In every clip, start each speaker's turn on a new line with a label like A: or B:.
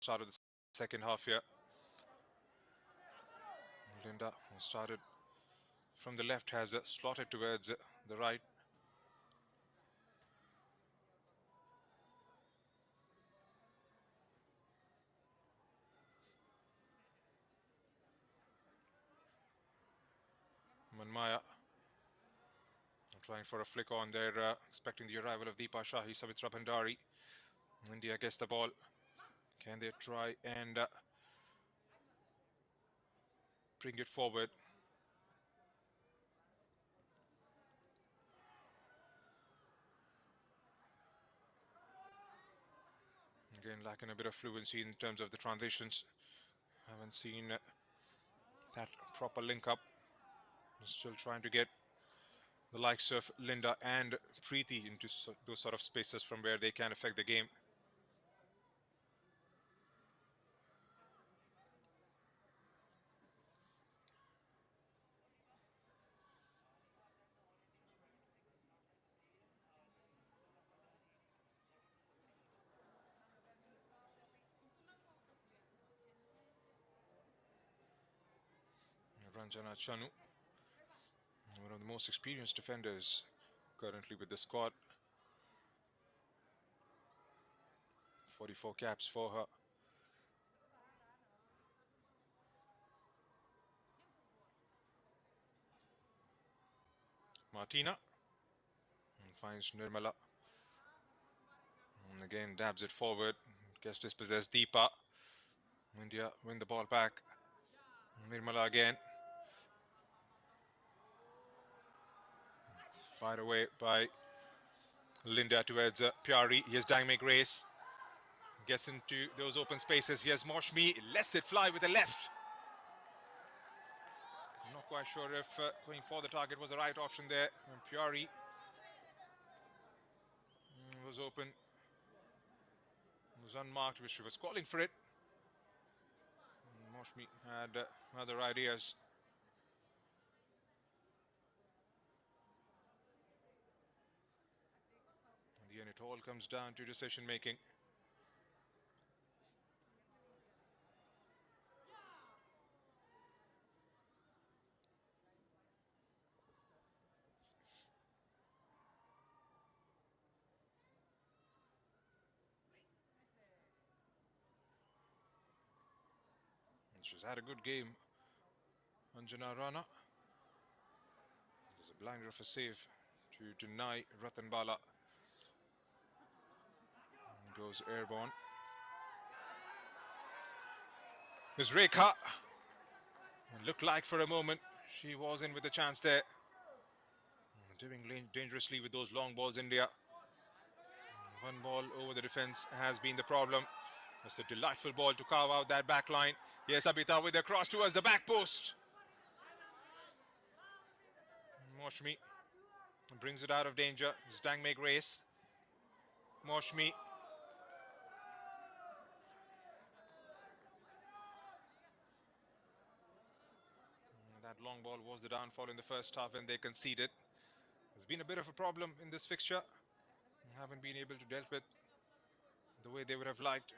A: start of the second half here. Linda, who started from the left, has slotted towards the right. Manmaya trying for a flick on there, expecting the arrival of Deepa Shahi. Savitra Bhandari. India gets the ball. Can they try and bring it forward? Again, lacking a bit of fluency in terms of the transitions. Haven't seen that proper link up. Still trying to get the likes of Linda and Preeti into those sort of spaces from where they can affect the game. Ranjana Chanu, one of the most experienced defenders currently with the squad. 44 caps for her. Martina finds Nirmala. And again, dabs it forward. Gets dispossessed. Deepa. India win the ball back. Nirmala again. Fired away by Linda towards Pyari. Here's Dynamic Race. Gets into those open spaces. Here's Moshmi. Lets it fly with the left. I'm not quite sure if going for the target was the right option there. And Pyari was open. Was unmarked, which she was calling for it. Moshmi had other ideas. In the end, it all comes down to decision making. And she's had a good game. Anjana Rana. There's a blinder of a save to deny Ratan Bala. Goes airborne. There's Rekha. It looked like for a moment she was in with a chance there. Doing dangerously with those long balls, India. One ball over the defense has been the problem. It's a delightful ball to carve out that back line. Here's Abita with a cross towards the back post. Moshmi brings it out of danger. It's Dangmeg Race. Moshmi. That long ball was the downfall in the first half when they conceded. There's been a bit of a problem in this fixture. Haven't been able to deal with the way they would have liked.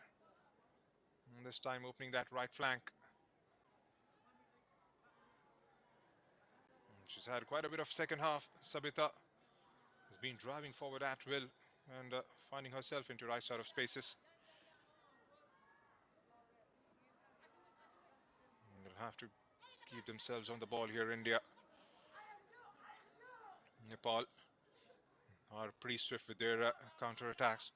A: And this time opening that right flank. She's had quite a bit of second half. Sabita has been driving forward at will and finding herself into right side of spaces. And they'll have to keep themselves on the ball here, India. Nepal are pretty swift with their counter attacks.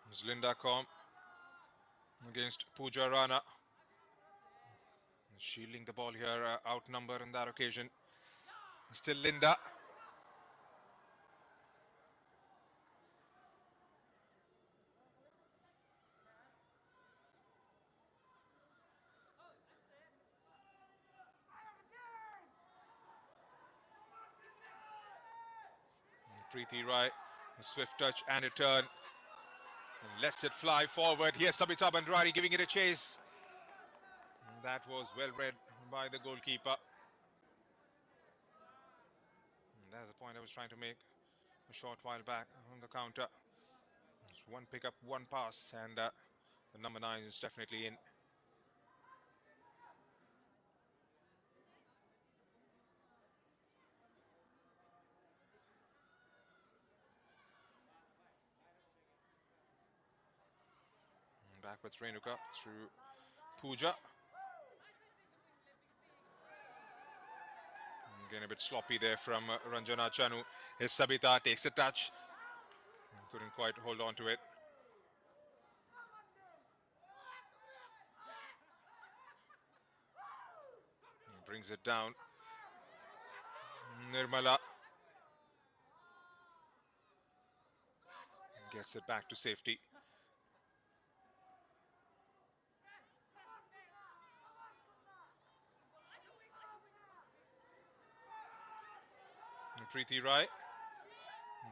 A: It's Linda Com against Pooja Rana. Shielding the ball here, outnumbered on that occasion. Still Linda. Preeti Rai A swift touch and a turn. And lets it fly forward. Here's Sabita Bandrari giving it a chase. And that was well read by the goalkeeper. And that's the point I was trying to make a short while back on the counter. It's one pickup, one pass, and the number 9 is definitely in. And back with Renuka through Pooja. Again, a bit sloppy there from Ranjana Chanu. His Sabita takes a touch. Couldn't quite hold on to it. Brings it down. Nirmala gets it back to safety. And Preeti Rai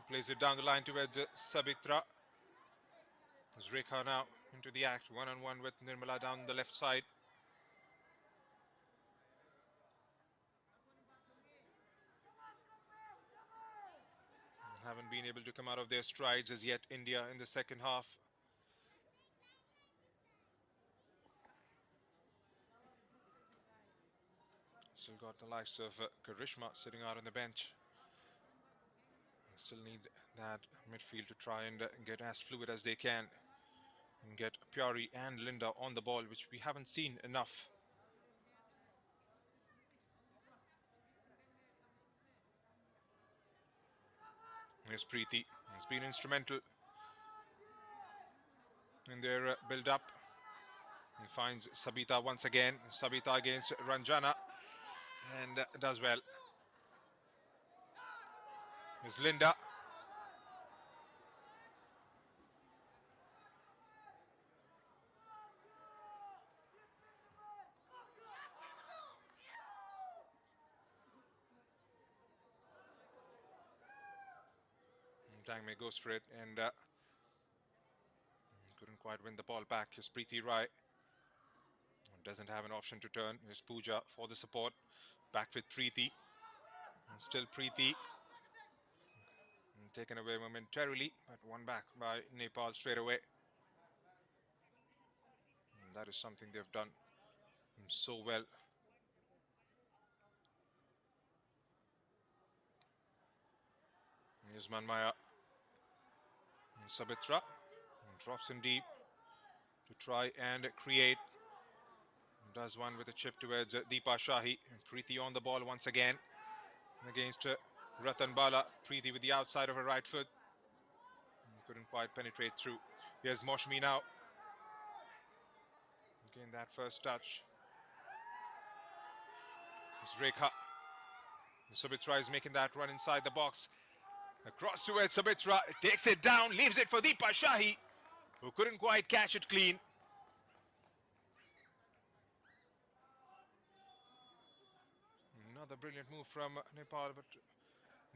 A: plays it down the line towards Sabitra. As Rekha now into the act, one-on-one with Nirmala down the left side. Haven't been able to come out of their strides as yet, India, in the second half. Still got the likes of Karishma sitting out on the bench. Still need that midfield to try and get as fluid as they can and get Pyari and Linda on the ball, which we haven't seen enough. Here's Preeti. He's been instrumental in their build-up. He finds Sabita once again. Sabita against Ranjana and does well. Here's Linda. Dangme goes for it and couldn't quite win the ball back. Here's Preeti Rai. Doesn't have an option to turn. Here's Pooja for the support. Back with Preeti. And still Preeti. And taken away momentarily, but won back by Nepal straight away. And that is something they've done so well. Here's Manmaya. And Sabitra. And drops in deep to try and create. Does one with a chip towards Deepa Shahi. And Preeti on the ball once again against Ratan Bala. Preeti with the outside of her right foot. Couldn't quite penetrate through. Here's Moshmi now. Again, that first touch. Here's Rekha. Sabitra is making that run inside the box. Across towards Sabitra. Takes it down. Leaves it for Deepa Shahi, who couldn't quite catch it clean. Another brilliant move from Nepal, but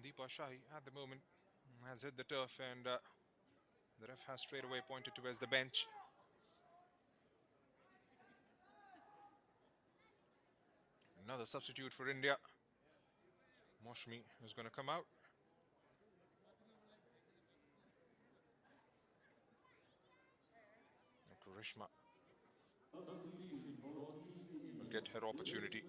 A: Deepa Shahi at the moment has hit the turf and the ref has straight away pointed towards the bench. Another substitute for India. Moshmi is going to come out. Karishma will get her opportunity.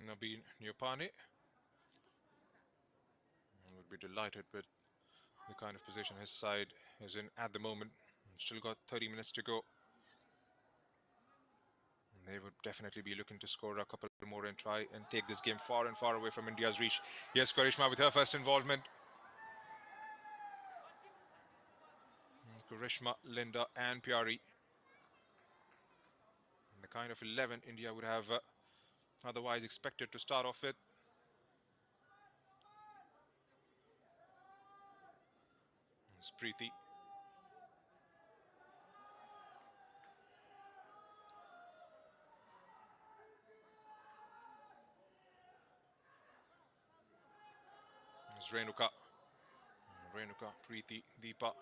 A: Nabeen Nyopane would be delighted with the kind of position his side is in at the moment. Still got 30 minutes to go. They would definitely be looking to score a couple more and try and take this game far and far away from India's reach. Yes, Karishma with her first involvement. Karishma, Linda and Pyari. The kind of 11 India would have otherwise expected to start off with. It's Preeti. It's Renuka. Renuka, Preeti, Deepa.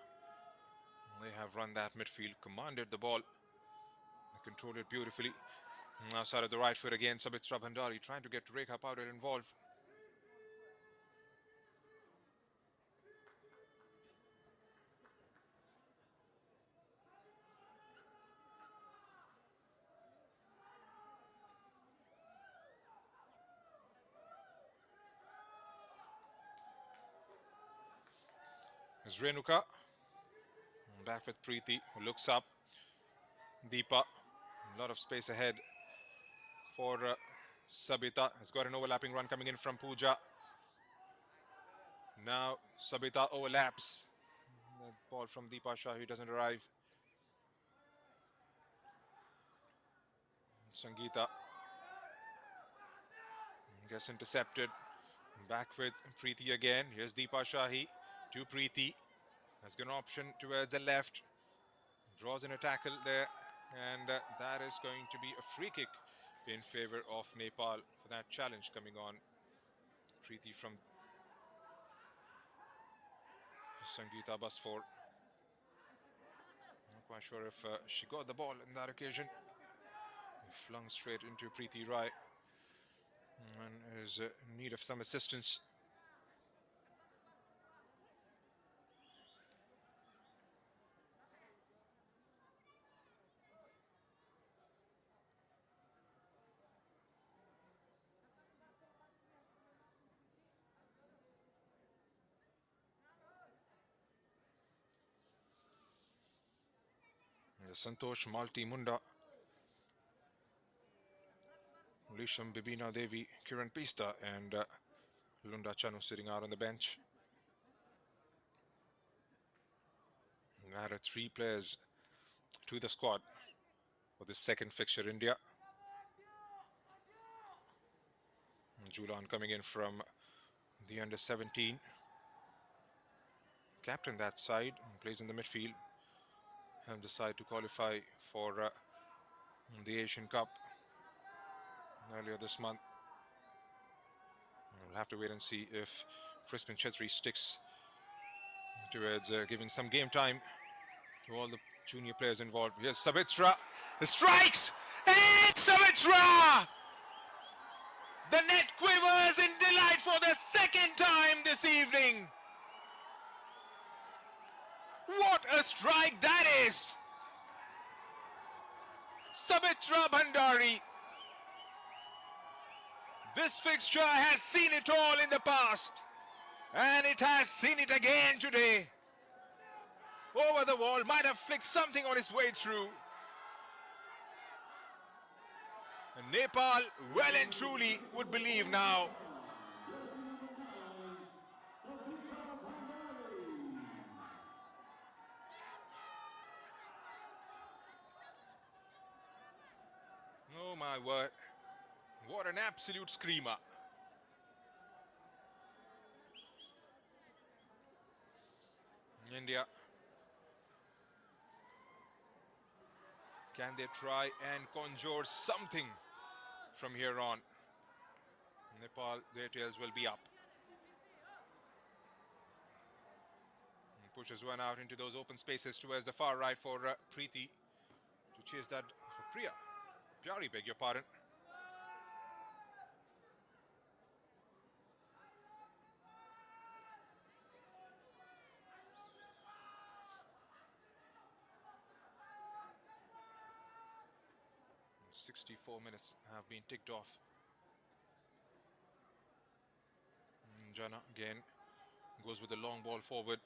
A: They have run that midfield, commanded the ball. They controlled it beautifully. Outside of the right foot again, Sabitra Bhandari trying to get Rekha Powder involved. It's Renuka. Back with Preeti, who looks up. Deepa, a lot of space ahead for Sabita. Has got an overlapping run coming in from Pooja. Now Sabita overlaps. The ball from Deepa Shahi doesn't arrive. Sangeeta gets intercepted. Back with Preeti again. Here's Deepa Shahi to Preeti. Has got an option towards the left. Draws in a tackle there. And that is going to be a free kick in favor of Nepal for that challenge coming on. Preeti from Sangeeta Basfor. Not quite sure if she got the ball in that occasion. Flung straight into Preeti Rai and is in need of some assistance. Santosh Malti Munda, Lisham Bibina Devi, Kiran Pista, and Lunda Chanu sitting out on the bench. Added 3 players to the squad for the second fixture. India. Julan coming in from the under 17. Captain that side, plays in the midfield. And decide to qualify for the Asian Cup earlier this month. We'll have to wait and see if Crispin Chetri sticks towards giving some game time to all the junior players involved. Here's Sabitra. The strikes! And Sabitra! The net quivers in delight for the second time this evening. What a strike that is! Sabitra Bhandari. This fixture has seen it all in the past, and it has seen it again today. Over the wall, might have flicked something on his way through. And Nepal, well and truly, would believe now. Oh my word. What an absolute screamer. India. Can they try and conjure something from here on? Nepal, their tails will be up. And pushes one out into those open spaces towards the far right for Preeti to chase that for Priya. Pyari, beg your pardon. And 64 minutes have been ticked off. And Jana again goes with the long ball forward.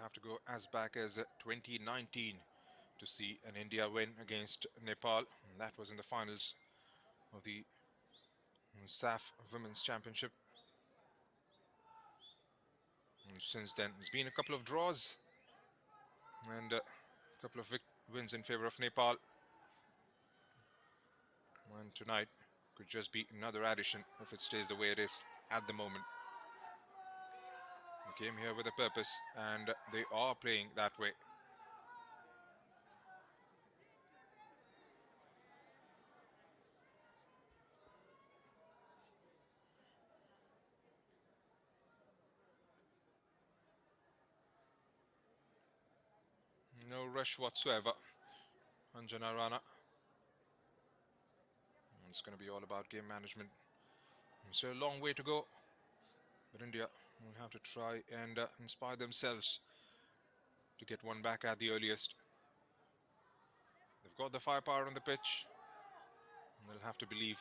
A: have to go as back as 2019 to see an India win against Nepal. That was in the finals of the SAF Women's Championship. And since then, there's been a couple of draws and a couple of wins in favor of Nepal. And tonight could just be another addition if it stays the way it is at the moment. They came here with a purpose and they are playing that way. No rush whatsoever. Anjana Rana. It's going to be all about game management. It's a long way to go, but India will have to try and inspire themselves to get one back at the earliest. They've got the firepower on the pitch. They'll have to believe.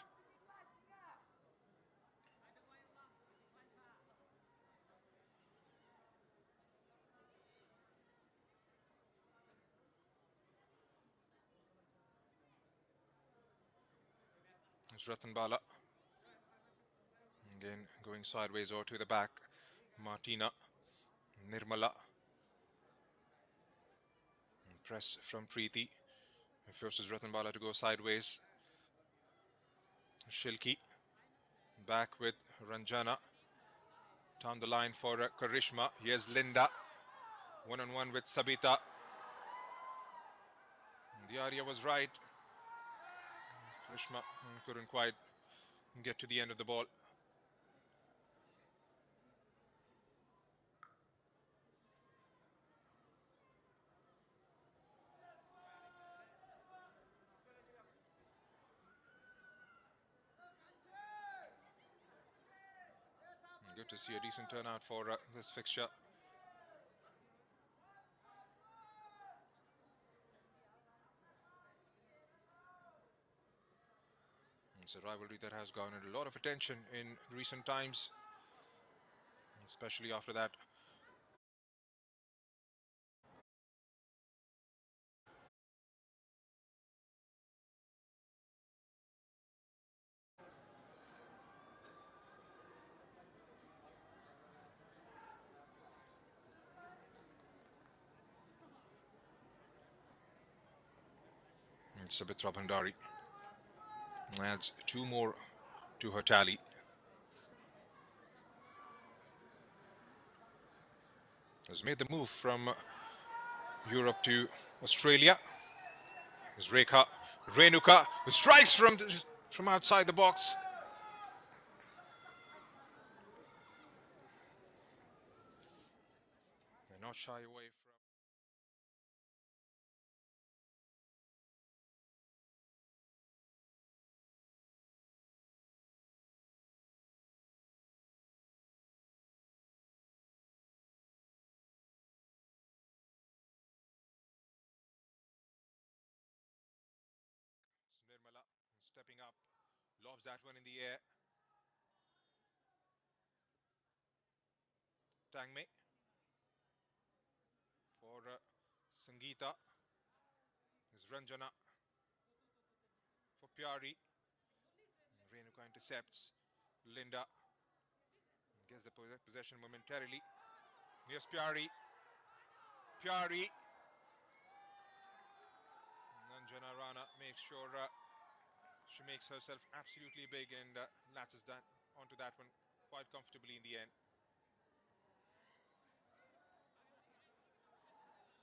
A: It's Ratan Bala. Again, going sideways or to the back. Martina. Nirmala. And press from Preeti. It forces Ratan Bala to go sideways. Shilki. Back with Ranjana. Down the line for Karishma. Here's Linda. One-on-one with Sabita. The area was right. Karishma couldn't quite get to the end of the ball. Good to see a decent turnout for this fixture. It's a rivalry that has garnered a lot of attention in recent times, especially after that. And Sabitra Bhandari adds 2 more to her tally. Has made the move from Europe to Australia. Is Rekha Renuka, who strikes from outside the box. They're not shy away from. Nirmala stepping up, lobs that one in the air. Tangme for Sangeeta. Is Ranjana for Pyari. Renuka intercepts. Linda gets the possession momentarily. Here's Pyari. Pyari. Anjana Rana makes sure she makes herself absolutely big and latches that onto that one quite comfortably in the end.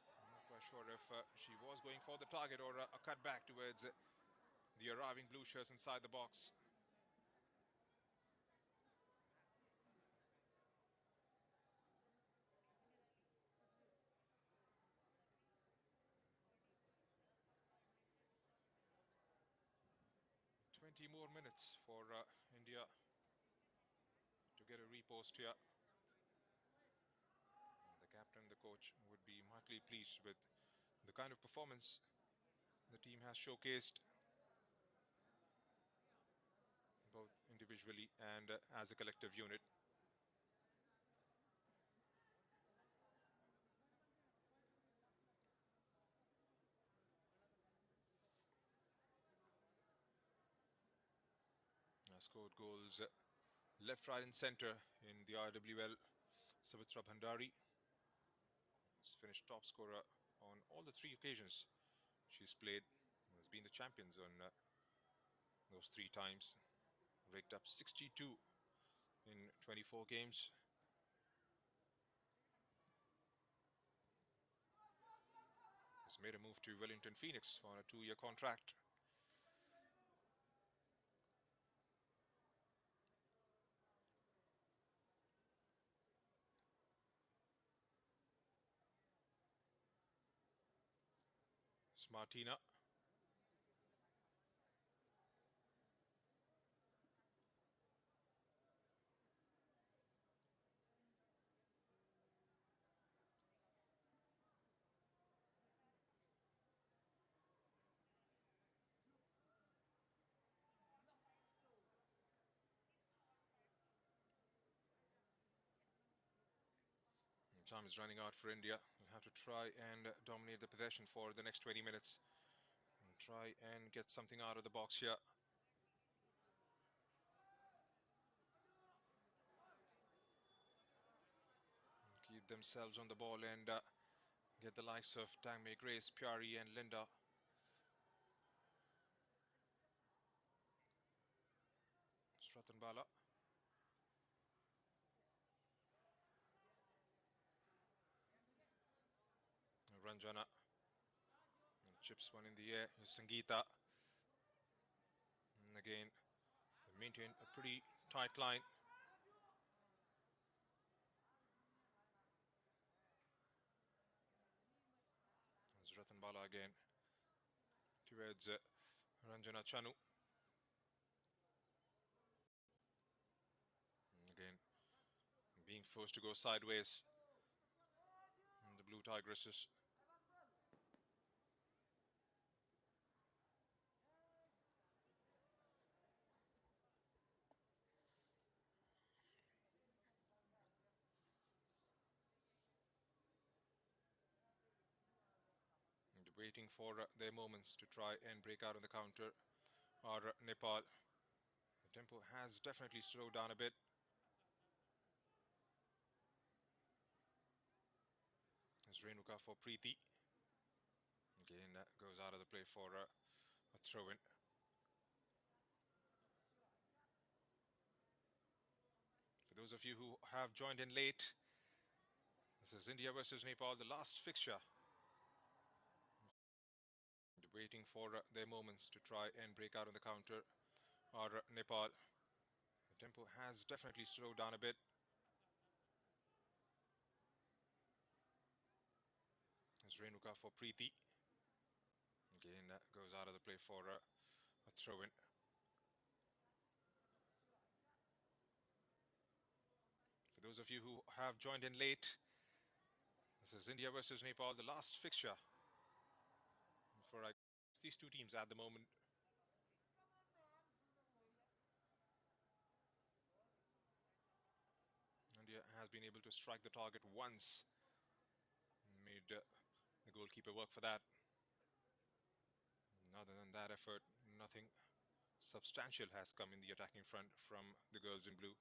A: I'm not quite sure if she was going for the target or a cut back towards the arriving blue shirts inside the box. 20 more minutes for India to get a repost here. The captain, the coach would be mightily pleased with the kind of performance the team has showcased, both individually and as a collective unit. Scored goals left, right and centre in the IWL. Savitra Bhandari has finished top scorer on all the 3 occasions she's played. Has been the champions on those 3 times. Raked up 62 in 24 games. Has made a move to Wellington Phoenix on a 2-year contract. Martina. Time is running out for India. We'll have to try and dominate the possession for the next 20 minutes. And try and get something out of the box here. Keep themselves on the ball and get the likes of Dangmei, Grace, Pyari and Linda. Stratanbala. Ranjana. And chips one in the air. Here's Sangeeta. And again, they maintain a pretty tight line. There's Ratanbala again. Towards Ranjana Chanu. And again, being forced to go sideways. And the Blue Tigresses. And waiting for their moments to try and break out on the counter are Nepal. The tempo has definitely slowed down a bit. There's Renuka for Preeti. Again, that goes out of the play for a throw-in. For those of you who have joined in late, this is India versus Nepal, the last fixture. And waiting for their moments to try and break out on the counter are Nepal. The tempo has definitely slowed down a bit. There's Renuka for Preeti. Again, that goes out of the play for a throw-in. For those of you who have joined in late, this is India versus Nepal, the last fixture for these 2 teams at the moment. India has been able to strike the target once. Made the goalkeeper work for that. Other than that effort, nothing substantial has come in the attacking front from the girls in blue.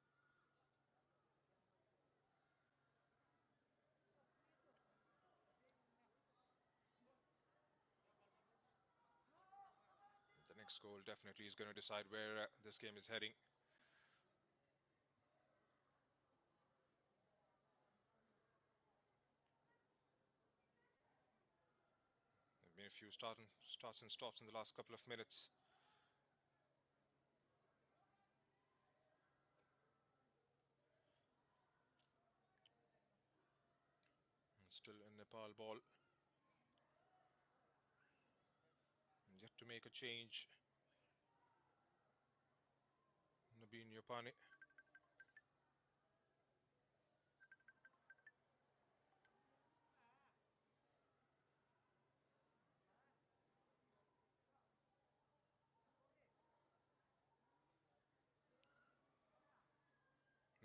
A: The next goal definitely is going to decide where this game is heading. There have been a few starts and stops in the last couple of minutes. And still a Nepal ball. And yet to make a change. Nabeen Yopane.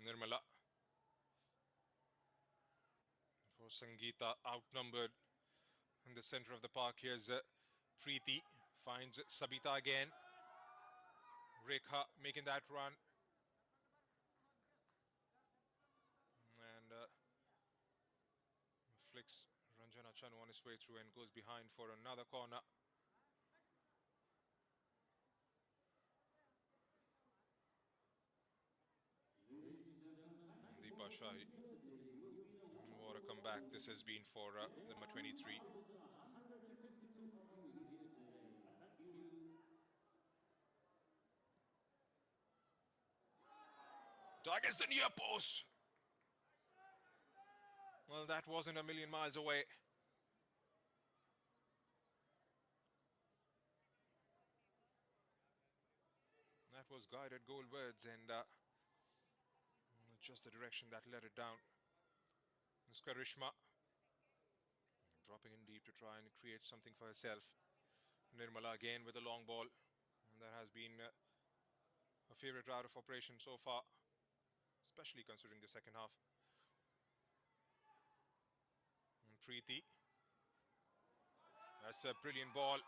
A: Nirmala. For Sangeeta, outnumbered in the center of the park. Here's Preeti. Finds Sabita again. Rekha making that run. And flicks Ranjana Chanu on his way through and goes behind for another corner. Deepa Shahi. What a comeback this has been for the number 23. Targets the near post. Well, that wasn't a million miles away. That was guided goalwards and just the direction that led it down. It's Karishma dropping in deep to try and create something for herself. Nirmala again with a long ball. And that has been a favorite route of operation so far, especially considering the second half. And Preeti. That's a brilliant ball.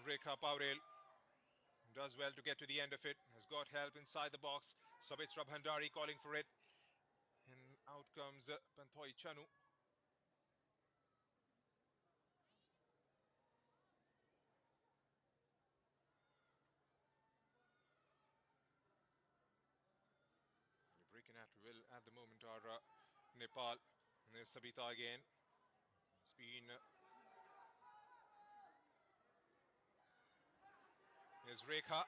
A: Rekha Paurel does well to get to the end of it. Has got help inside the box. Sabitra Bhandari calling for it. And out comes Panthoi Chanu. Breaking at will at the moment are Nepal. And there's Sabita again. It's been... There's Rekha.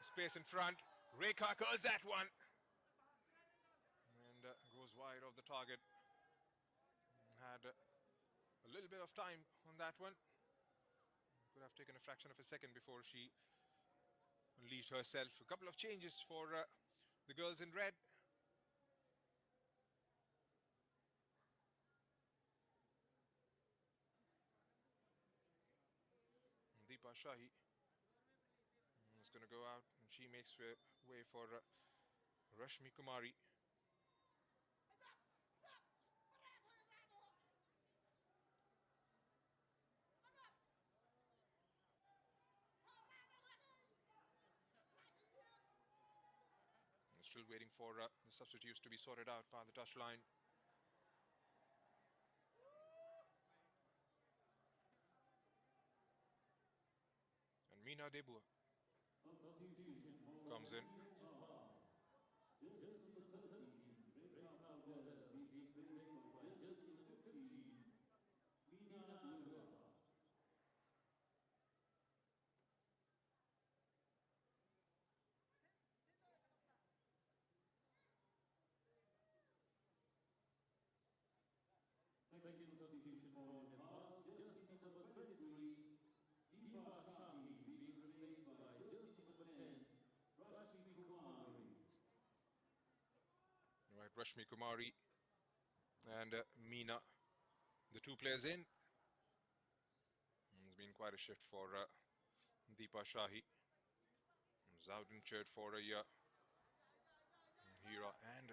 A: Space in front. Rekha curls that one. And goes wide of the target. Had a little bit of time on that one. Could have taken a fraction of a second before she unleashed herself. A couple of changes for the girls in red. Deepa Shahi is going to go out and she makes way for Rashmi Kumari. Still waiting for the substitutes to be sorted out by the touchline. And Meena Debua comes in.
B: Second substitution for Nepal, jersey number 23, Deepa Shahi, being replaced by jersey number 10, Rashmi Kumari.
A: Right, Rashmi Kumari and Meena, the two players in. It's been quite a shift for Deepa Shahi. Zowden cheered for Hira and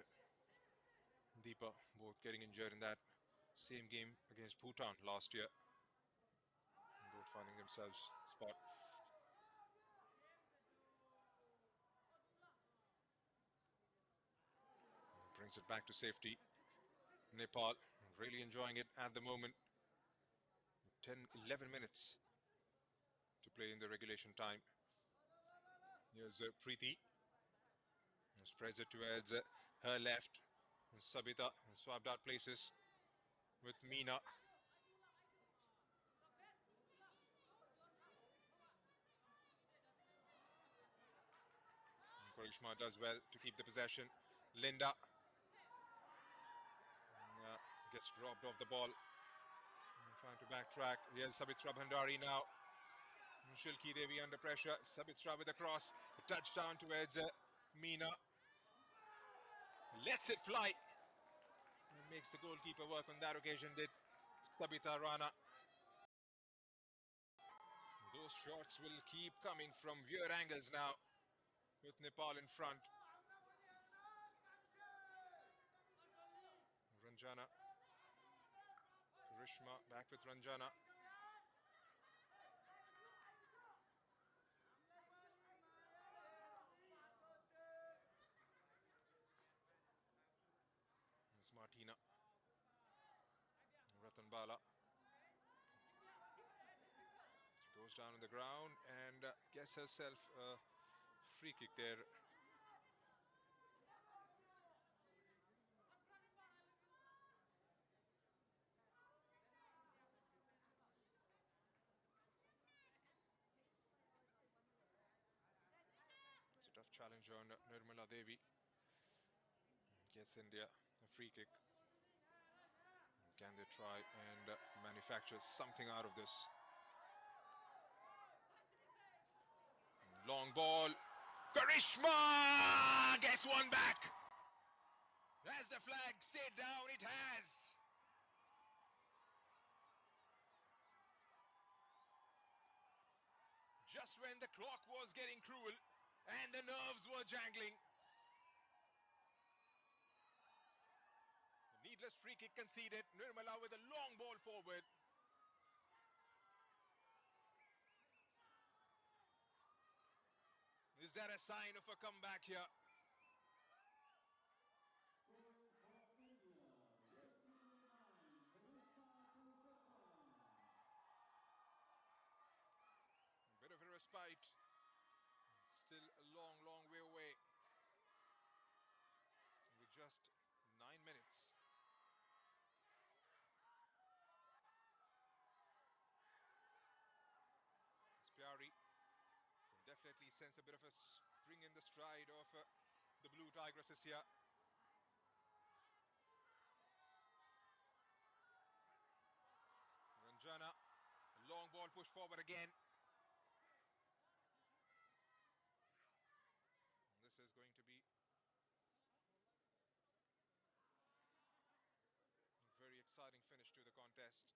A: Deepa, both getting injured in that same game against Bhutan last year. Both finding themselves spot. Brings it back to safety. Nepal really enjoying it at the moment. 10-11 minutes to play in the regulation time. Here's Preeti. Spreads it towards her left. Sabita swapped out places with Meena. Karishma does well to keep the possession. Linda gets dropped off the ball. Trying to backtrack. Here's Sabitra Bhandari now. Shilki Devi under pressure. Sabitra with a cross. A touchdown towards Meena. Lets it fly. And makes the goalkeeper work on that occasion, did Sabita Rana. Those shots will keep coming from rear angles now with Nepal in front. Ranjana. Karishma back with Ranjana. It's Martina Ratanbala. She goes down on the ground and gets herself a free kick there. It's a tough challenge on Nirmala Devi. Gets India a free kick. Can they try and manufacture something out of this? Long ball. Karishma gets one back. Has the flag stayed down? It has. Just when the clock was getting cruel and the nerves were jangling. A needless free kick conceded. Nirmala with a long ball forward. Is that a sign of a comeback here? A bit of a respite. Still a long, long way away. With just 9 minutes. Pyari can definitely sense a bit of a spring in the stride of the Blue Tigresses here. Ranjana, a long ball pushed forward again. This is going to be a very exciting finish to the contest.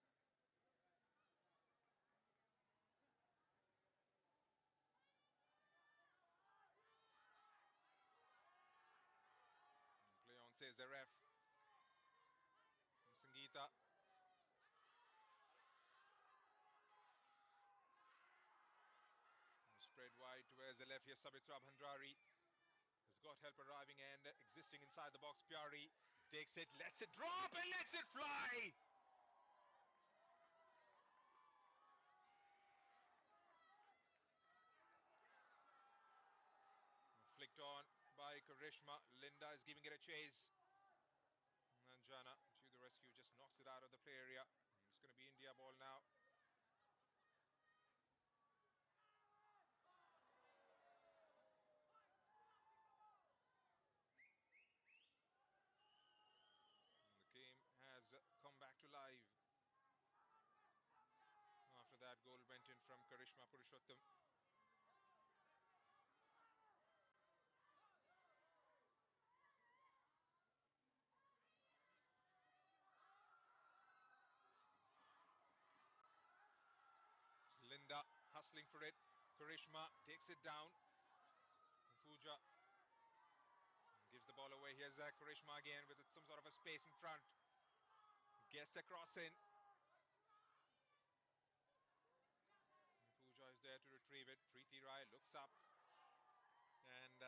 A: Play on, says the ref. Sangeeta. Spread wide towards the left here. Sabitra Bhandrari has got help arriving and existing inside the box. Pyari takes it, lets it drop and lets it fly. Flicked on by Karishma. Linda is giving it a chase. Ranjana to the rescue, just knocks it out of the play area. It's going to be India ball now. The game has come back to life. After that goal went in from Karishma Purushottam. Linda hustling for it. Karishma takes it down. Pooja gives the ball away. Here's Karishma again with some sort of a space in front. Gets the cross in. Pooja is there to retrieve it. Preeti Rai looks up and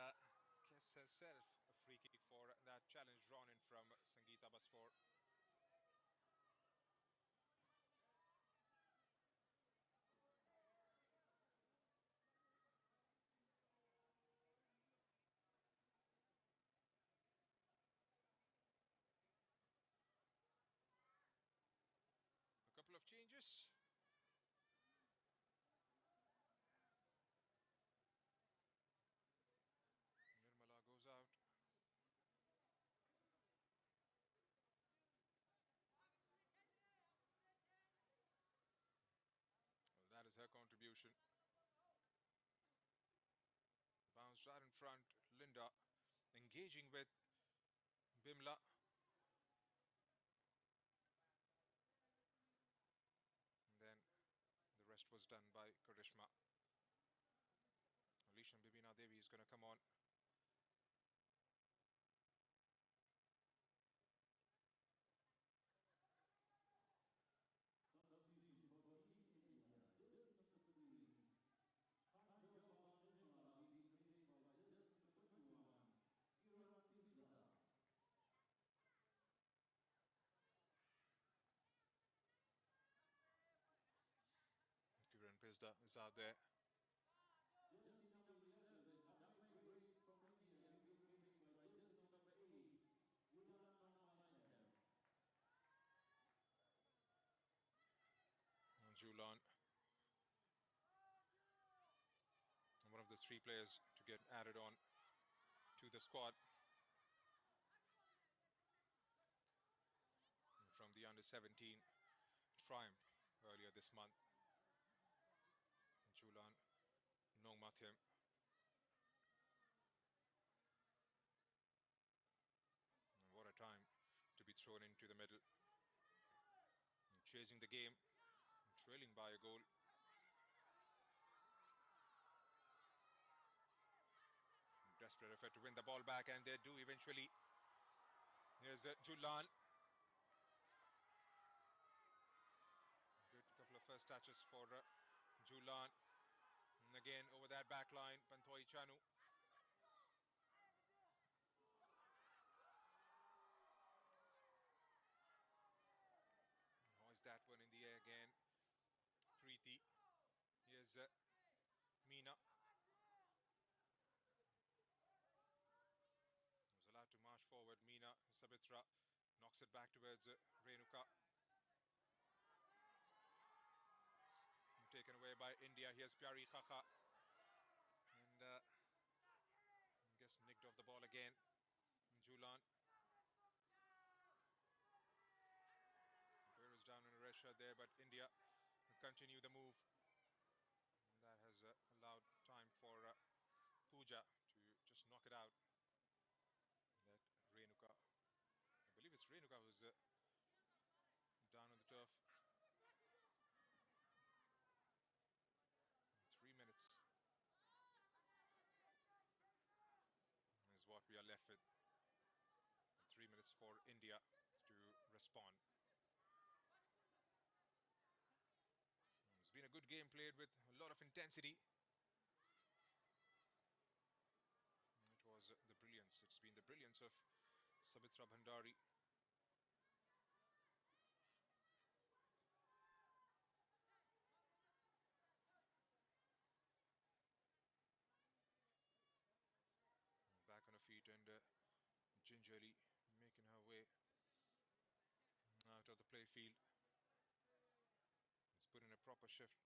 A: gets herself a free kick for that challenge drawn in from Sangeeta Basfor. A couple of changes. Nirmala goes out. Well, that is her contribution. Bounce right in front. Linda engaging with Bimla. And then the rest was done by Karishma. Alisha Bibina Devi is going to come on. Fisda is out there.
B: Jersey number 11, Dynamite Grace from India, will be replaced by jersey number 8, Udan Ramayana.
A: Julan, one of the 3 players to get added on to the squad from the under-17 triumph earlier this month. Julan Nongmathyam. And what a time to be thrown into the middle. And chasing the game, trailing by a goal. Desperate effort to win the ball back, and they do eventually. Here's Julan. Good couple of first touches for Julan. And again over that back line, Panthoi Chanu. Hoist that one in the air again. Preeti. Here's Meena. Was allowed to march forward. Meena, Sabitra knocks it back towards Renuka. Taken away by India. Here's Pyari Khakha. And I guess nicked off the ball again. Julan. Where is down in a red shirt there, but India continue the move. And that has allowed time for Pooja to just knock it out. That Renuka. I believe it's Renuka who's down on the turf. 3 minutes is what we are left with. 3 minutes for India to respond. It's been a good game played with a lot of intensity. It was the brilliance. It's been the brilliance of Sabitra Bhandari. Back on her feet and gingerly making her way out of the play field. Let's put in a proper shift.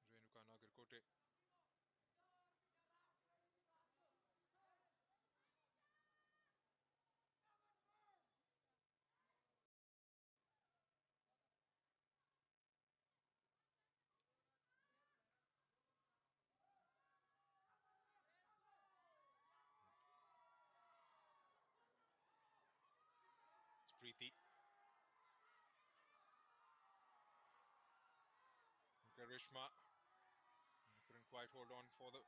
A: Renuka Nagarkote. It's Preeti. Karishma couldn't quite hold on for the